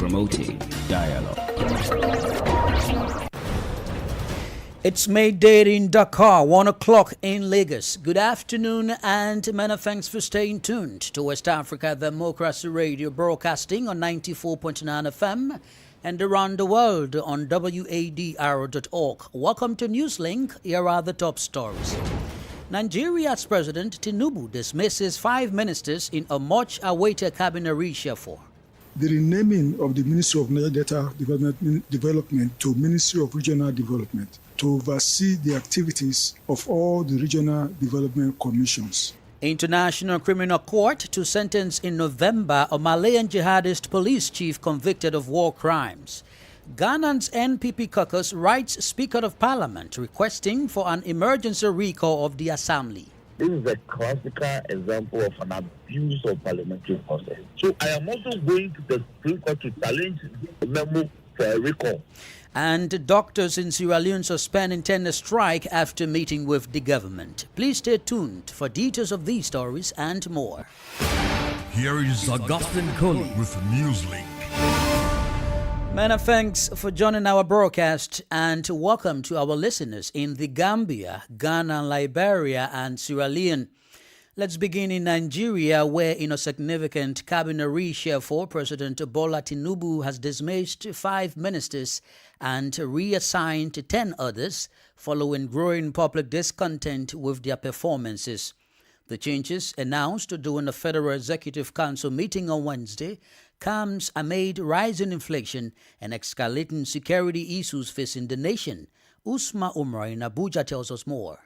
promoting dialogue. It's midday in Dakar, 1 o'clock in Lagos. Good afternoon and many thanks for staying tuned to West Africa Democracy Radio, broadcasting on 94.9 FM and around the world on wadr.org. Welcome to Newslink. Here are the top stories. Nigeria's President Tinubu dismisses 5 ministers in a much-awaited cabinet reshuffle. The renaming of the Ministry of National Data Development to Ministry of Regional Development to oversee the activities of all the regional development commissions. International Criminal Court to sentence in November a Malayan jihadist police chief convicted of war crimes. Ghana's NPP caucus writes Speaker of Parliament requesting for an emergency recall of the assembly. This is a classical example of an abuse of parliamentary process. So I am also going to the Supreme Court to challenge the memo for a recall. And doctors in Sierra Leone suspend intended strike after meeting with the government. Please stay tuned for details of these stories and more. Here is Augustine Coley with Newslink. Many thanks for joining our broadcast and welcome to our listeners in the Gambia, Ghana, Liberia, and Sierra Leone. Let's begin in Nigeria, where in a significant cabinet reshuffle, President Bola Tinubu has dismissed 5 ministers and reassigned 10 others following growing public discontent with their performances. The changes, announced during a Federal Executive Council meeting on Wednesday, comes amid rising inflation and escalating security issues facing the nation. Usman Umar in Abuja tells us more.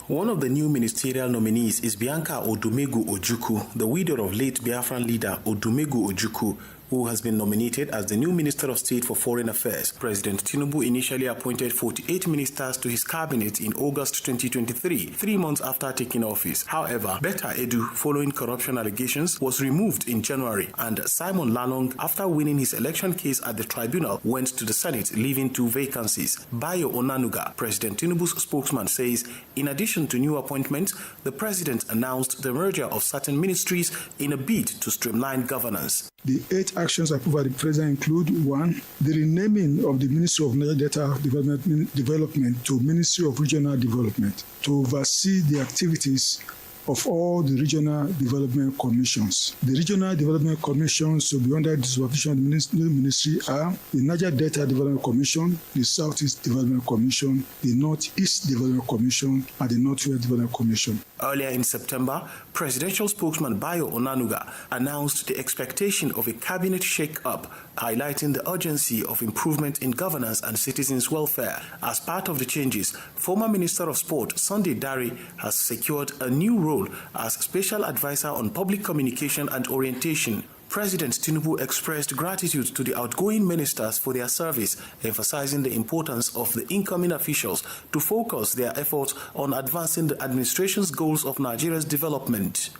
One of the new ministerial nominees is Bianca Odumegu Ojukwu, the widow of late Biafran leader Odumegu Ojukwu, who has been nominated as the new Minister of State for Foreign Affairs. President Tinubu initially appointed 48 ministers to his cabinet in August 2023, 3 months after taking office. However, Betta Edu, following corruption allegations, was removed in January, and Simon Lalong, after winning his election case at the tribunal, went to the Senate, leaving 2 vacancies. Bayo Onanuga, President Tinubu's spokesman, says in addition to new appointments, the president announced the merger of certain ministries in a bid to streamline governance. The 8 actions approved by the President include 1. The renaming of the Ministry of National Data Development to Ministry of Regional Development to oversee the activities of all the regional development commissions. The regional development commissions will be under the supervision of the new ministry are the Niger Delta Development Commission, the Southeast Development Commission, the Northeast Development Commission, and the Northwest Development Commission. Earlier in September, presidential spokesman Bayo Onanuga announced the expectation of a cabinet shake-up, highlighting the urgency of improvement in governance and citizens' welfare. As part of the changes, former Minister of Sport Sunday Dare has secured a new role as Special Advisor on Public Communication and Orientation. President Tinubu expressed gratitude to the outgoing ministers for their service, emphasizing the importance of the incoming officials to focus their efforts on advancing the administration's goals of Nigeria's development.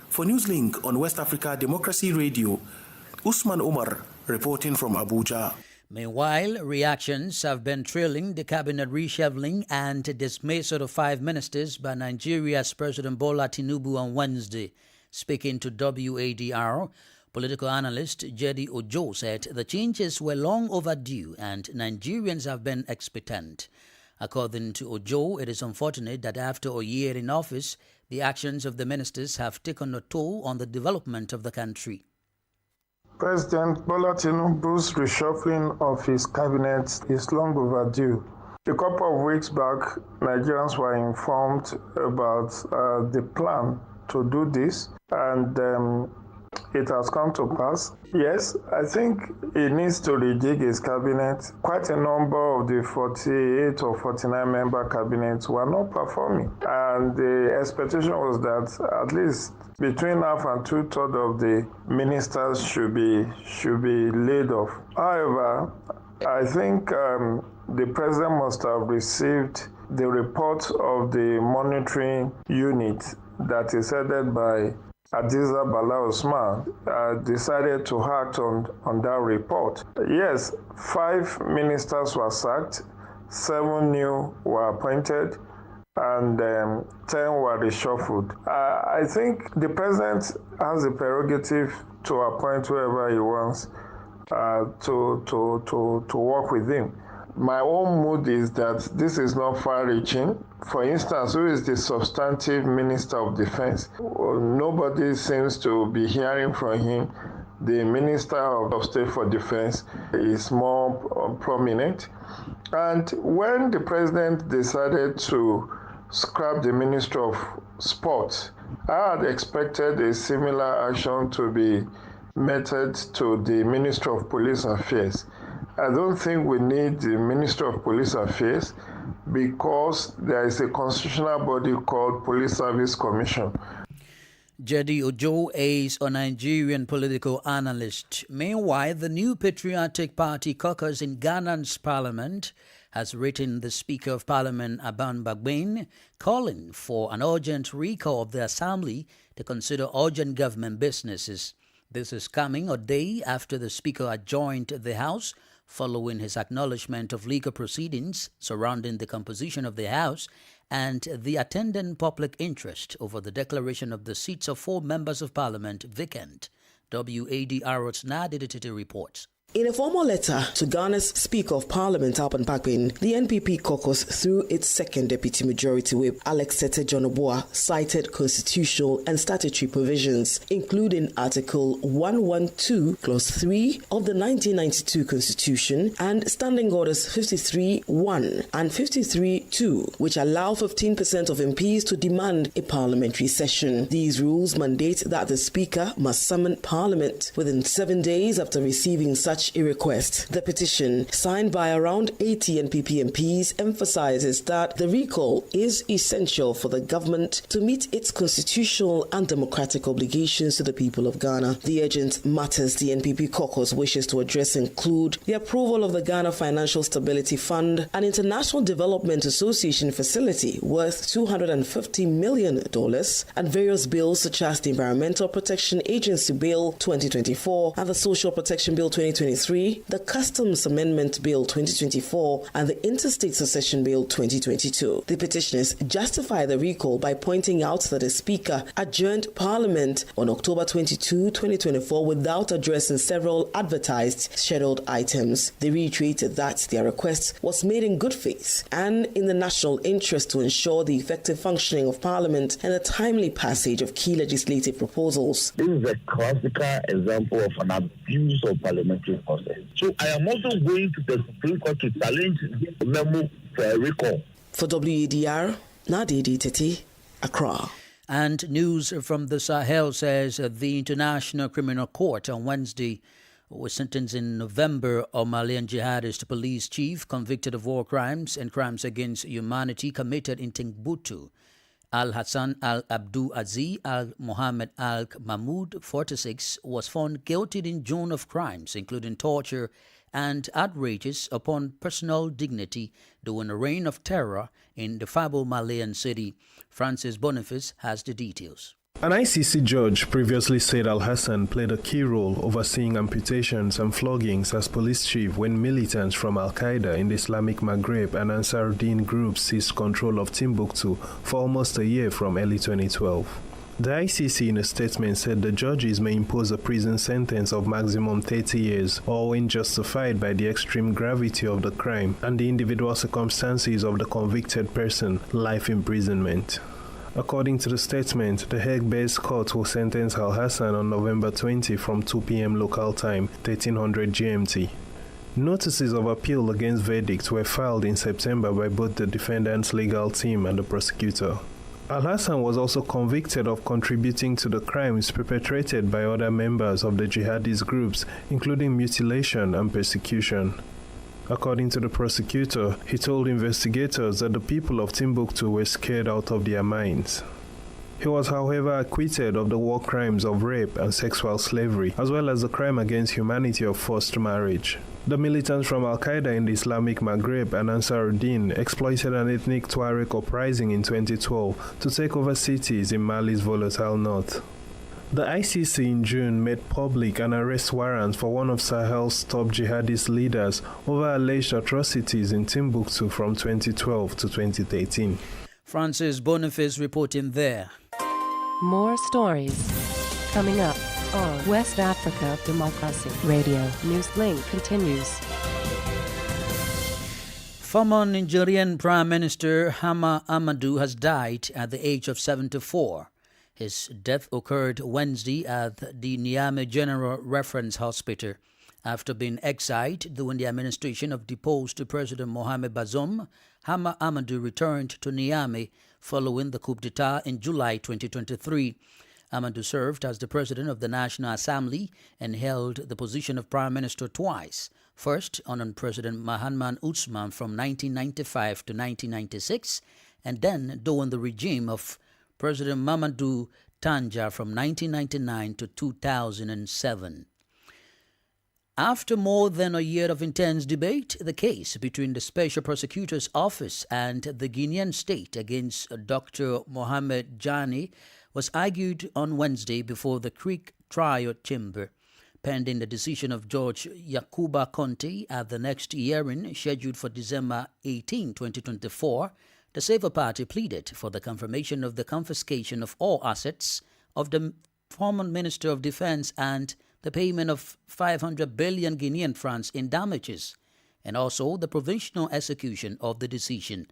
For Newslink on West Africa Democracy Radio, Usman Omar reporting from Abuja. Meanwhile, reactions have been trailing the cabinet reshuffling and dismissal of 5 ministers by Nigeria's President Bola Tinubu on Wednesday. Speaking to WADR, political analyst Jedi Ojo said the changes were long overdue and Nigerians have been expectant. According to Ojo, it is unfortunate that after a year in office, the actions of the ministers have taken a toll on the development of the country. President Bola Tinubu's reshuffling of his cabinet is long overdue. A couple of weeks back, Nigerians were informed about the plan to do this, and it has come to pass. Yes, I think he needs to rejig his cabinet. Quite a number of the 48 or 49 member cabinets were not performing, and the expectation was that at least between half and 2/3 of the ministers should be laid off. However, I think the president must have received the report of the monitoring unit that is headed by Adiza Bala Osman, decided to act on that report. Yes, 5 ministers were sacked, 7 new were appointed, and 10 were reshuffled. I think the president has the prerogative to appoint whoever he wants, to work with him. My own mood is that this is not far-reaching. For instance, who is the substantive Minister of Defense? Nobody seems to be hearing from him. The Minister of State for Defense is more prominent. And when the President decided to scrap the Ministry of Sport, I had expected a similar action to be meted to the Ministry of Police Affairs. I don't think we need the Ministry of Police Affairs because there is a constitutional body called Police Service Commission. Jedi Ojo is a Nigerian political analyst. Meanwhile, the new Patriotic Party caucus in Ghana's parliament has written the Speaker of Parliament, Aban Bagbin, calling for an urgent recall of the Assembly to consider urgent government businesses. This is coming a day after the Speaker adjourned the House following his acknowledgement of legal proceedings surrounding the composition of the House and the attendant public interest over the declaration of the seats of 4 members of Parliament vacant. Wadr's Nadidititi reports. In a formal letter to Ghana's Speaker of Parliament, Aban Bagbin, the NPP caucus, through its second deputy majority whip, Alex Sete Jonoboa, cited constitutional and statutory provisions, including Article 112, Clause 3 of the 1992 Constitution and Standing Orders 53.1 and 53.2, which allow 15% of MPs to demand a parliamentary session. These rules mandate that the Speaker must summon Parliament within 7 days after receiving such a request. The petition, signed by around 80 NPP MPs, emphasizes that the recall is essential for the government to meet its constitutional and democratic obligations to the people of Ghana. The urgent matters the NPP caucus wishes to address include the approval of the Ghana Financial Stability Fund, an international development association facility worth $250 million, and various bills such as the Environmental Protection Agency Bill 2024 and the Social Protection Bill 2023, the Customs Amendment Bill 2024, and the Interstate Succession Bill 2022. The petitioners justify the recall by pointing out that the Speaker adjourned Parliament on October 22, 2024 without addressing several advertised scheduled items. They reiterated that their request was made in good faith and in the national interest to ensure the effective functioning of Parliament and the timely passage of key legislative proposals. This is a classical example of an abuse of parliamentary process. So I am also going to the Supreme Court to challenge the memo for a recall. For Wadr, Nadidititi, Accra. And news from the Sahel says the International Criminal Court on Wednesday was sentenced in November a Malian jihadist police chief convicted of war crimes and crimes against humanity committed in Timbuktu. Al-Hassan Al-Abdou Aziz Al-Mohammed Al-Mahmoud, 46, was found guilty in June of crimes including torture and outrages upon personal dignity during a reign of terror in the Fabo Malian city. Francis Boniface has the details. An ICC judge previously said Al-Hassan played a key role overseeing amputations and floggings as police chief when militants from Al-Qaeda in the Islamic Maghreb and Ansar-Din groups seized control of Timbuktu for almost a year from early 2012. The ICC in a statement said the judges may impose a prison sentence of maximum 30 years or when justified by the extreme gravity of the crime and the individual circumstances of the convicted person, life imprisonment. According to the statement, the Hague-based court will sentence Al-Hassan on November 20 from 2 p.m. local time, 1300 GMT. Notices of appeal against verdicts were filed in September by both the defendant's legal team and the prosecutor. Al-Hassan was also convicted of contributing to the crimes perpetrated by other members of the jihadist groups, including mutilation and persecution. According to the prosecutor, he told investigators that the people of Timbuktu were scared out of their minds. He was, however, acquitted of the war crimes of rape and sexual slavery, as well as the crime against humanity of forced marriage. The militants from Al-Qaeda in the Islamic Maghreb and Ansar-Din exploited an ethnic Tuareg uprising in 2012 to take over cities in Mali's volatile north. The ICC in June made public an arrest warrant for one of Sahel's top jihadist leaders over alleged atrocities in Timbuktu from 2012 to 2013. Francis Boniface reporting there. More stories coming up on West Africa Democracy Radio. Newslink continues. Former Nigerian Prime Minister Hama Amadou has died at the age of 74. His death occurred Wednesday at the Niamey General Reference Hospital. After being exiled during the administration of deposed President Mohamed Bazoum, Hama Amadou returned to Niamey following the coup d'etat in July 2023. Amadou served as the President of the National Assembly and held the position of Prime Minister twice, first under President Mahaman Usman from 1995 to 1996, and then during the regime of President Mamadou Tanja from 1999 to 2007. After more than a year of intense debate, the case between the Special Prosecutor's Office and the Guinean state against Dr. Mohamed Jani was argued on Wednesday before the Creek Trial Chamber. Pending the decision of Judge Yakuba Conte at the next hearing scheduled for December 18, 2024, the Safer Party pleaded for the confirmation of the confiscation of all assets of the former Minister of Defense and the payment of 500 billion Guinean francs in damages, and also the provisional execution of the decision.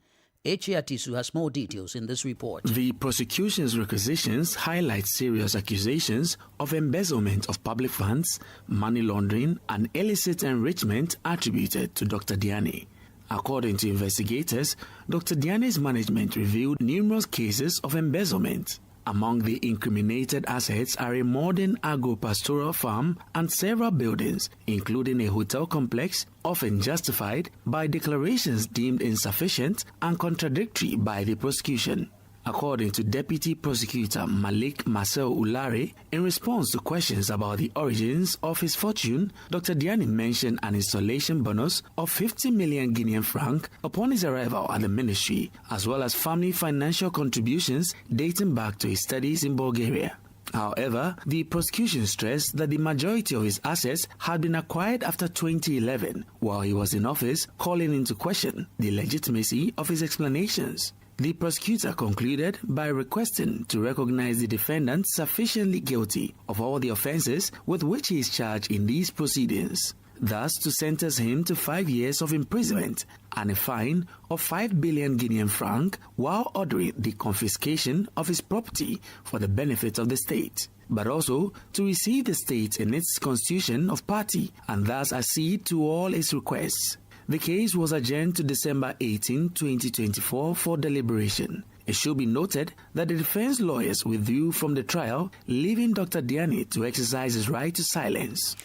Eche Atisu has more details in this report. The prosecution's requisitions highlight serious accusations of embezzlement of public funds, money laundering, and illicit enrichment attributed to Dr. Diani. According to investigators, Dr. Diani's management revealed numerous cases of embezzlement. Among the incriminated assets are a modern agro-pastoral farm and several buildings, including a hotel complex, often justified by declarations deemed insufficient and contradictory by the prosecution. According to Deputy Prosecutor Malik Marcel Ulare, in response to questions about the origins of his fortune, Dr. Diani mentioned an installation bonus of 50 million Guinean francs upon his arrival at the ministry, as well as family financial contributions dating back to his studies in Bulgaria. However, the prosecution stressed that the majority of his assets had been acquired after 2011, while he was in office, calling into question the legitimacy of his explanations. The prosecutor concluded by requesting to recognize the defendant sufficiently guilty of all the offenses with which he is charged in these proceedings, thus to sentence him to 5 years of imprisonment and a fine of 5 billion Guinean francs, while ordering the confiscation of his property for the benefit of the state, but also to receive the state in its constitution of party and thus accede to all its requests. The case was adjourned to December 18, 2024 for deliberation. It should be noted that the defense lawyers withdrew from the trial, leaving Dr. Diani to exercise his right to silence.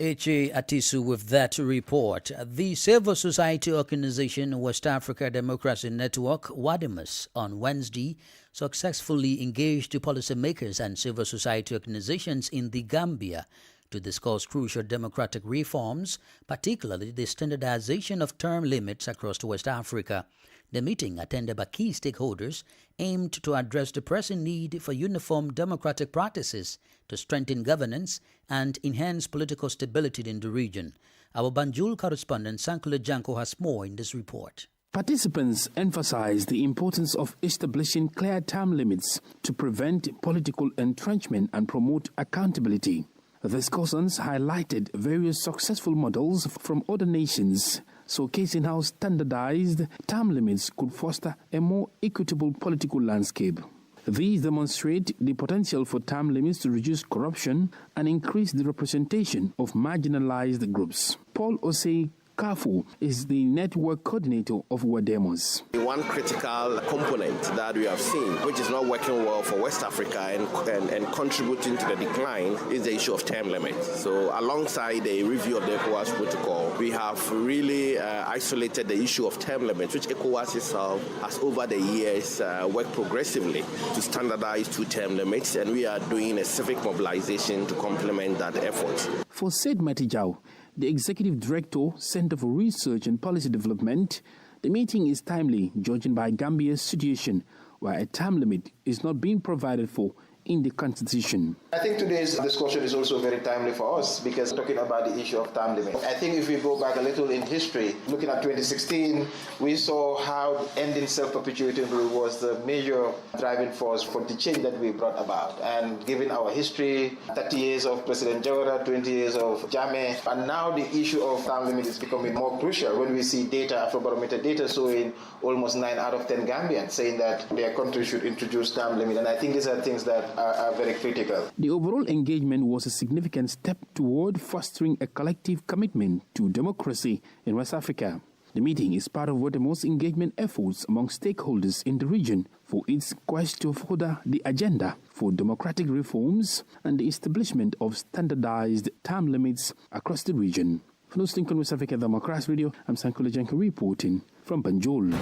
Eche Atisu with that report. The civil society organization West Africa Democracy Network, Wadr, on Wednesday successfully engaged policymakers and civil society organizations in the Gambia to discuss crucial democratic reforms, particularly the standardization of term limits across West Africa. The meeting, attended by key stakeholders, aimed to address the pressing need for uniform democratic practices to strengthen governance and enhance political stability in the region. Our Banjul correspondent Sankule Janko has more in this report. Participants emphasized the importance of establishing clear term limits to prevent political entrenchment and promote accountability. The discussants highlighted various successful models from other nations, showcasing how standardized term limits could foster a more equitable political landscape. These demonstrate the potential for term limits to reduce corruption and increase the representation of marginalized groups. Paul Osei Kafu is the network coordinator of Wademos. One critical component that we have seen, which is not working well for West Africa and contributing to the decline, is the issue of term limits. So alongside a review of the ECOWAS protocol, we have really isolated the issue of term limits, which ECOWAS itself has over the years worked progressively to standardize 2 term limits, and we are doing a civic mobilization to complement that effort. For Said Matijau, the Executive Director, Center for Research and Policy Development, the meeting is timely, judging by Gambia's situation, where a term limit is not being provided for in the Constitution. I think today's discussion is also very timely for us because talking about the issue of term limit. I think if we go back a little in history, looking at 2016, we saw how ending self-perpetuating rule was the major driving force for the change that we brought about. And given our history, 30 years of President Jawara, 20 years of Jammeh, and now the issue of term limit is becoming more crucial when we see data, Afrobarometer data showing almost 9 out of 10 Gambians saying that their country should introduce term limit. And I think these are things that are very critical. The overall engagement was a significant step toward fostering a collective commitment to democracy in West Africa. The meeting is part of Watermore's engagement efforts among stakeholders in the region for its quest to further the agenda for democratic reforms and the establishment of standardized term limits across the region. For Newslink on West Africa Democracy Radio, I'm Sankula Janka reporting from Banjul.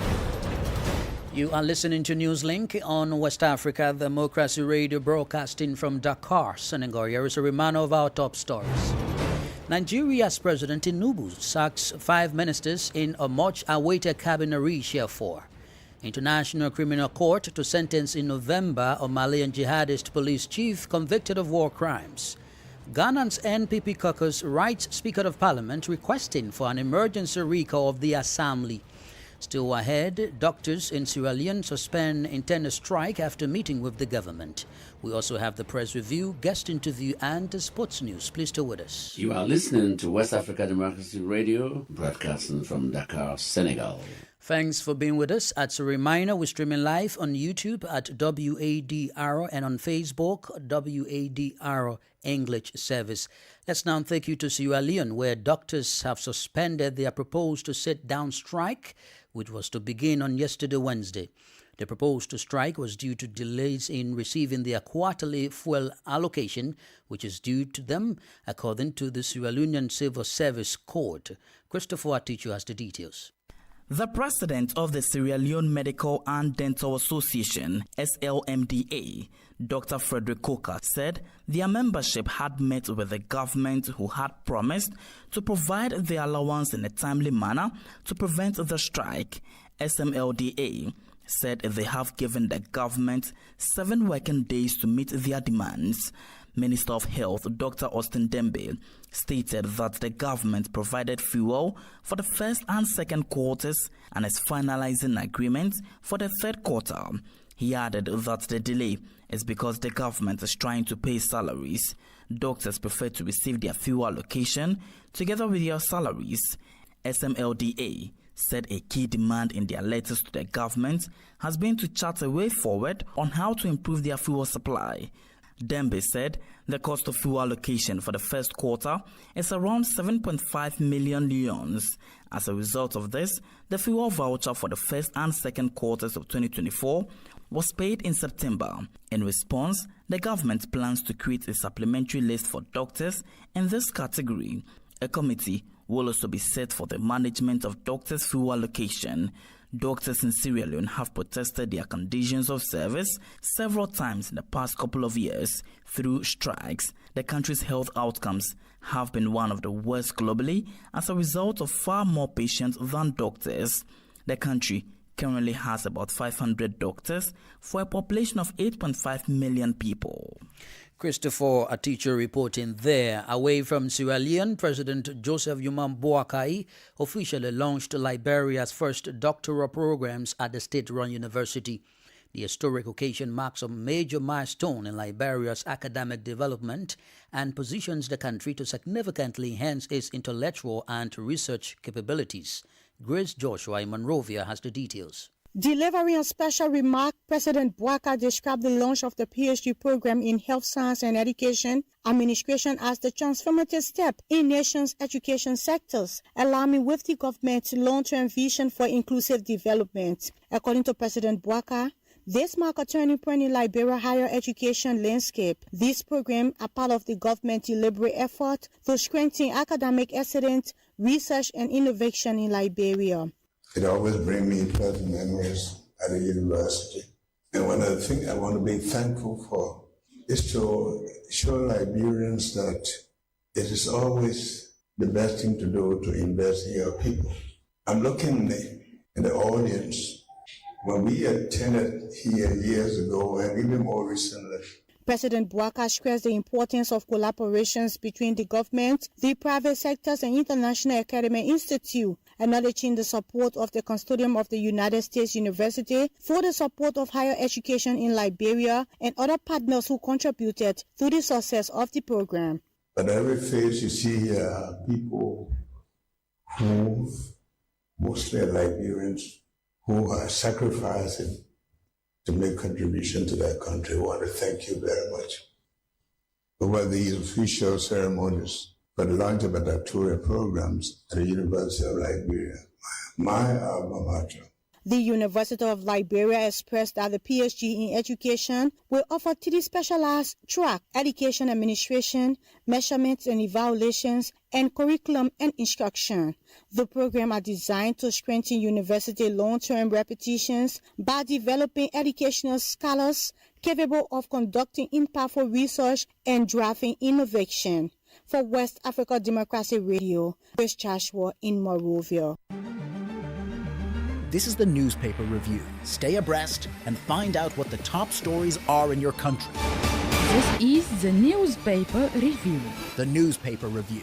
You are listening to Newslink on West Africa Democracy Radio, broadcasting from Dakar, Senegal. Here is a reminder of our top stories. Nigeria's President Tinubu sacks 5 ministers in a much-awaited cabinet reshuffle. International Criminal Court to sentence in November a Malian jihadist police chief convicted of war crimes. Ghana's NPP caucus writes Speaker of Parliament requesting for an emergency recall of the Assembly. Still ahead, doctors in Sierra Leone suspend intended strike after meeting with the government. We also have the press review, guest interview, and the sports news. Please stay with us. You are listening to West Africa Democracy Radio, broadcasting from Dakar, Senegal. Thanks for being with us. As a reminder, we're streaming live on YouTube at WADR and on Facebook, WADR English Service. Let's now take you to Sierra Leone, where doctors have suspended their proposed to sit-down strike, which was to begin on yesterday, Wednesday. The proposed strike was due to delays in receiving their quarterly fuel allocation, which is due to them, according to the Sierra Leonean Civil Service Court. Christopher Atichu has the details. The president of the Sierra Leone Medical and Dental Association, SLMDA, Dr. Frederick Coker, said their membership had met with the government, who had promised to provide the allowance in a timely manner to prevent the strike. SMLDA said they have given the government 7 working days to meet their demands. Minister of Health Dr. Austin Dembe stated that the government provided fuel for the first and second quarters and is finalizing agreements for the third quarter. He added that the delay is because the government is trying to pay salaries. Doctors prefer to receive their fuel allocation together with their salaries. SMLDA said a key demand in their letters to the government has been to chart a way forward on how to improve their fuel supply. Dembe said the cost of fuel allocation for the first quarter is around 7.5 million leones. As a result of this, the fuel voucher for the first and second quarters of 2024 was paid in September. In response, the government plans to create a supplementary list for doctors in this category. A committee will also be set for the management of doctors' fuel allocation. Doctors in Sierra Leone have protested their conditions of service several times in the past couple of years through strikes. The country's health outcomes have been one of the worst globally as a result of far more patients than doctors. The country currently has about 500 doctors for a population of 8.5 million people. Christopher, a teacher reporting there. Away from Sierra Leone, President Joseph Yuman Boakai officially launched Liberia's first doctoral programs at the state-run university. The historic occasion marks a major milestone in Liberia's academic development and positions the country to significantly enhance its intellectual and research capabilities. Grace Joshua in Monrovia has the details. Delivering a special remark, President Boakai described the launch of the PhD program in Health Science and Education Administration as the transformative step in nation's education sectors, aligning with the government's long-term vision for inclusive development. According to President Boakai, this marks a turning point in Liberia's higher education landscape. This program is part of the government's deliberate effort to strengthen academic excellence, research, and innovation in Liberia. It always brings me pleasant memories at the university. And one of the things I want to be thankful for is to show Liberians that it is always the best thing to do to invest in your people. I'm looking in the audience. When we attended here years ago and even more recently, President Bouaka stressed the importance of collaborations between the government, the private sectors, and international academic institutes, acknowledging the support of the Consortium of the United States University for the support of higher education in Liberia and other partners who contributed to the success of the program. But every face you see here are people who, mostly Liberians, who are sacrificing to make contribution to their country. I want to thank you very much. Over these official ceremonies for the launch of doctoral programs at the University of Liberia, my alma mater. The University of Liberia expressed that the PhD in education will offer 3 specialized tracks: education administration, measurements and evaluations, and curriculum and instruction. The program are designed to strengthen university long-term reputations by developing educational scholars capable of conducting impactful research and driving innovation. For West Africa Democracy Radio, Chris Joshua in Monrovia. This is the newspaper review. Stay abreast and find out what the top stories are in your country. This is the newspaper review. The newspaper review.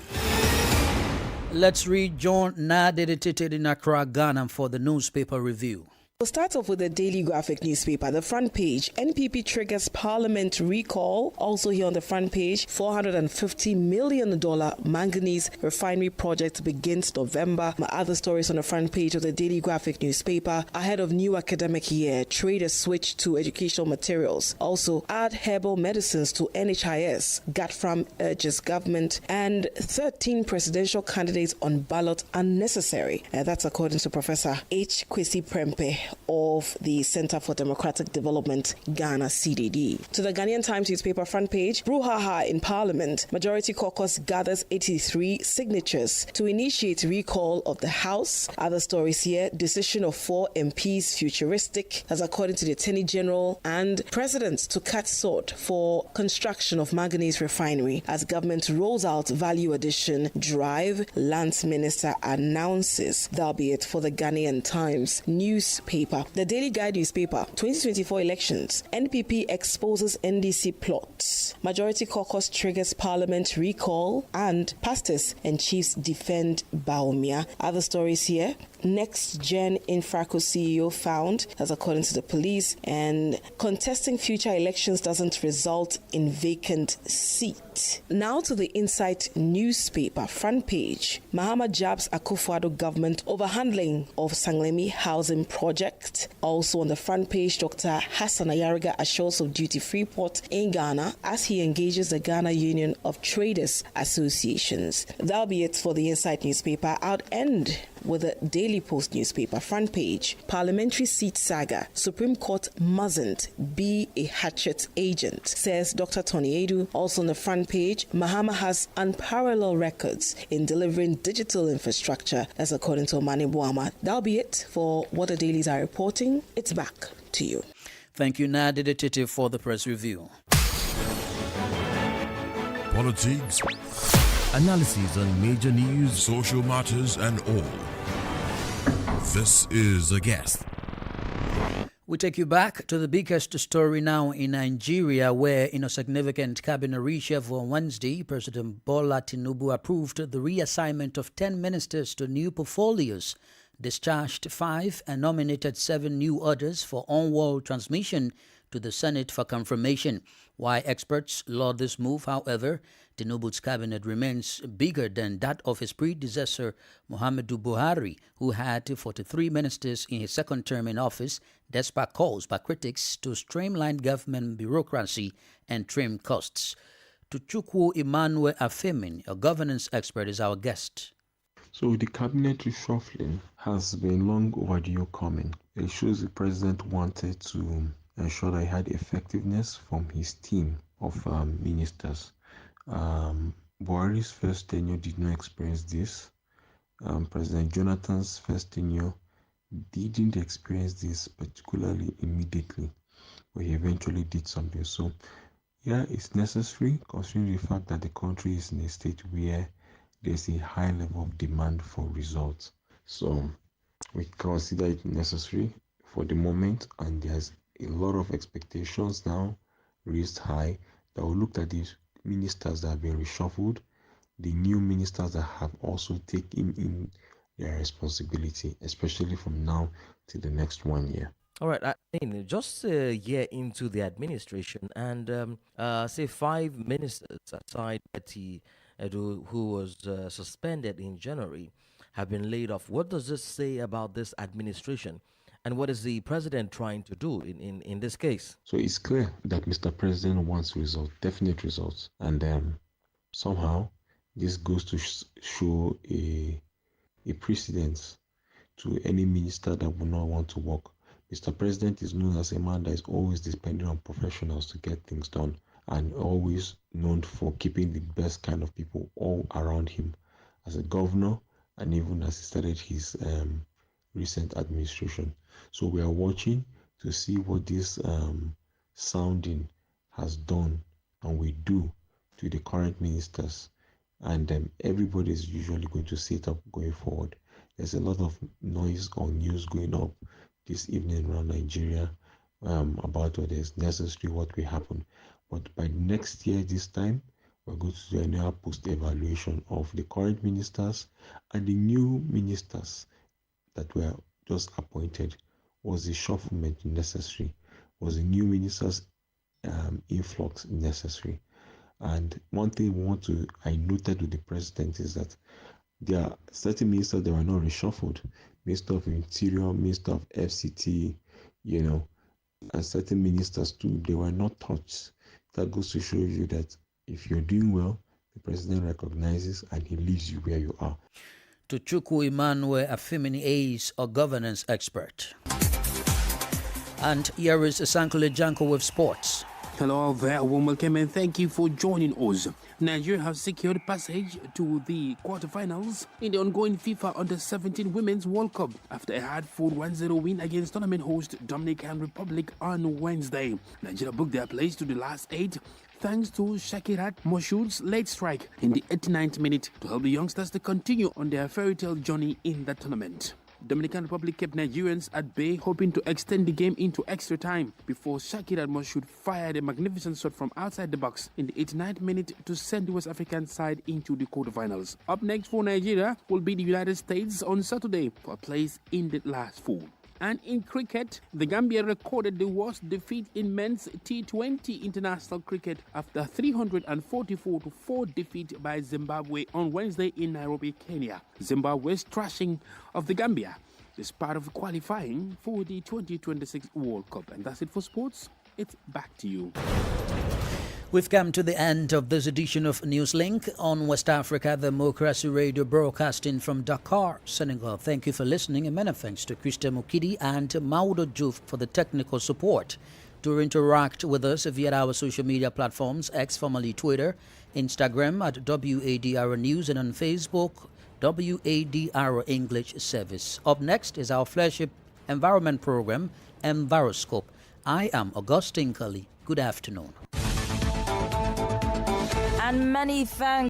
Let's read John Nadeditted in Accra, Ghana for the newspaper review. We'll start off with the Daily Graphic newspaper. The front page, NPP triggers Parliament recall. Also here on the front page, $450 million manganese refinery project begins November. My other stories on the front page of the Daily Graphic newspaper. Ahead of new academic year, traders switch to educational materials. Also, add herbal medicines to NHIS. Gatfram urges government, and 13 presidential candidates on ballot unnecessary. That's according to Professor H. Kwesi Prempe of the Center for Democratic Development, Ghana CDD. To the Ghanaian Times newspaper front page, brouhaha in Parliament. Majority caucus gathers 83 signatures to initiate recall of the House. Other stories here, decision of 4 MPs futuristic, as according to the Attorney General, and President to cut short for construction of manganese refinery as government rolls out value addition drive, Lands Minister announces. That'll be it for the Ghanaian Times newspaper. The Daily Guide newspaper, 2024 elections. NPP exposes NDC plots. Majority caucus triggers Parliament recall, and pastors and chiefs defend Baumia. Other stories here. Next Gen Infraco CEO found, as according to the police, and contesting future elections doesn't result in vacant seat. Now to the Insight newspaper front page. Mahama jabs Akufo-Addo government over handling of Sanglemi housing project. Also on the front page, Dr. Hassan Ayariga assures of duty-free port in Ghana as he engages the Ghana Union of Traders Associations. That'll be it for the Insight newspaper. I'll end with the Daily Post newspaper front page. Parliamentary seat saga. Supreme Court mustn't be a hatchet agent, says Dr. Tony Edu. Also on the front page, Mahama has unparalleled records in delivering digital infrastructure, as according to Omani Buama. That'll be it for what the dailies are reporting. It's back to you. Thank you, Nadia Tete, for the press review. Politics, analysis on major news, social matters, and all. This is A Guest. We take you back to the biggest story now in Nigeria, where in a significant cabinet reshuffle on Wednesday, President Bola Tinubu approved the reassignment of 10 ministers to new portfolios, discharged 5 and nominated 7 new others for on-wall transmission to the Senate for confirmation. While experts laud this move, however, Tinubu's cabinet remains bigger than that of his predecessor, Muhammadu Buhari, who had 43 ministers in his second term in office, despite calls by critics to streamline government bureaucracy and trim costs. Tuchukwu Emmanuel Afemin, a governance expert, is our guest. So the cabinet reshuffling has been long overdue coming. It shows the president wanted to ensure that he had effectiveness from his team of ministers. Buhari's first tenure did not experience this. President Jonathan's first tenure didn't experience this particularly immediately, but he eventually did something. So, yeah, it's necessary considering the fact that the country is in a state where there's a high level of demand for results. So, we consider it necessary for the moment, and there's a lot of expectations now raised high, that will look at these ministers that have been reshuffled, the new ministers that have also taken in their responsibility, especially from now to the next 1 year. All right, I mean, just a year into the administration, and say 5 ministers aside Betty Edu, who was suspended in January, have been laid off. What does this say about this administration? And what is the president trying to do in this case? So it's clear that Mr. President wants results, definite results. And somehow this goes to show a precedence to any minister that would not want to work. Mr. President is known as a man that is always depending on professionals to get things done, and always known for keeping the best kind of people all around him as a governor, and even as he started his recent administration. So we are watching to see what this sounding has done and will do to the current ministers, and everybody is usually going to sit up going forward. There's a lot of noise or news going up this evening around Nigeria about what is necessary, what will happen. But by next year, this time, we're going to do another post-evaluation of the current ministers and the new ministers that were just appointed. Was the shufflement necessary? Was the new ministers' influx necessary? And one thing I noted with the president is that there are certain ministers that were not reshuffled. Minister of Interior, Minister of FCT, and certain ministers too, they were not touched. That goes to show you that if you're doing well, the president recognizes and he leaves you where you are. Tuchukwu Emmanuel, a Femini Ace or governance expert. And here is Sankule Janko with sports. Hello there, warm welcome and thank you for joining us. Nigeria have secured passage to the quarterfinals in the ongoing FIFA Under-17 Women's World Cup after a hard-fought 1-0 win against tournament host Dominican Republic on Wednesday. Nigeria booked their place to the last 8 thanks to Shakirat Moshood's late strike in the 89th minute to help the youngsters to continue on their fairy tale journey in the tournament. Dominican Republic kept Nigerians at bay, hoping to extend the game into extra time before Shakirat Moshood fired a magnificent shot from outside the box in the 89th minute to send the West African side into the quarterfinals. Up next for Nigeria will be the United States on Saturday for a place in the last 4. And in cricket, the Gambia recorded the worst defeat in men's T20 international cricket after 344-4 defeat by Zimbabwe on Wednesday in Nairobi, Kenya. Zimbabwe's thrashing of the Gambia is part of qualifying for the 2026 World Cup. And that's it for sports. It's back to you. We've come to the end of this edition of Newslink on West Africa Democracy Radio, broadcasting from Dakar, Senegal. Thank you for listening, and many thanks to Christian Mukidi and Maudo Juf for the technical support. To interact with us via our social media platforms, X formerly Twitter, Instagram at WADR News, and on Facebook, WADR English Service. Up next is our flagship environment program, Enviroscope. I am Augustine Cully. Good afternoon. And many thanks.